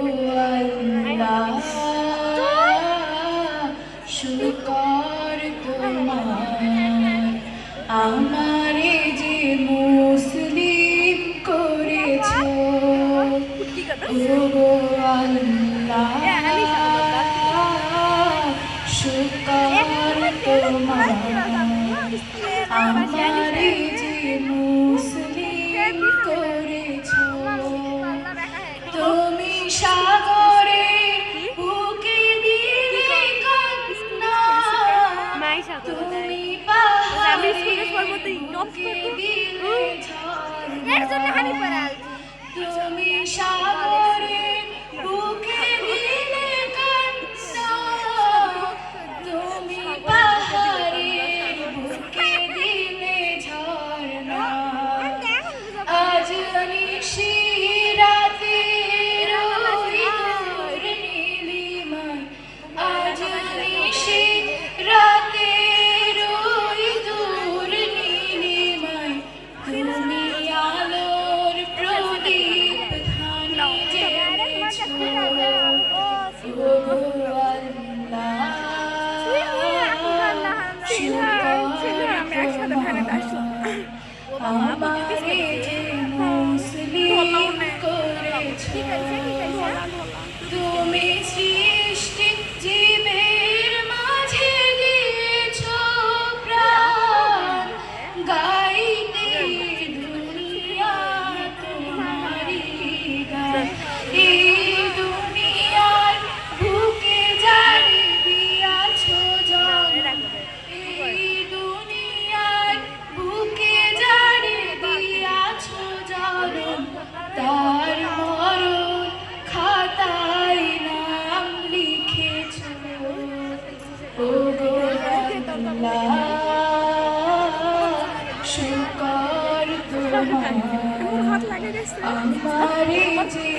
আল্লাহ শুকর তোমার আমারে যে মুসলিম করেছো ওগো আল্লাহ শুকর তোমার আমারে যে মুসলিম করেছো তুমি সাগরের বুকে দিলে কান্না তুমি পাহাড়ের বুকে দিলে ঝর্ণা তুমি সাগরের বুকে দিলে কান্না তুমি পাহাড়ের বুকে দিলে ঝর্ণা আজ নিশি রাতে রোহিতর নীলিমায় আজ নিশি রাতে রোহিতর নীলিমায় তুমি আলোর প্রদীপ ধানি জেলেছো ওগো আল্লাহ আমারে যে মুসলিম করেছো তুমি সৃষ্টি জীবের মাঝে দিয়েছো প্রাণ গাইতে দুনিয়া তোমারি গান এই দুনিয়ার বুকে জারি দিয়াছো জন এই দুনিয়ার বুকে জারি দিয়াছো জন তার মরণ খাতায় নাম লিখেছো ওগো আল্লাহ শুকর তোমার আমারে যে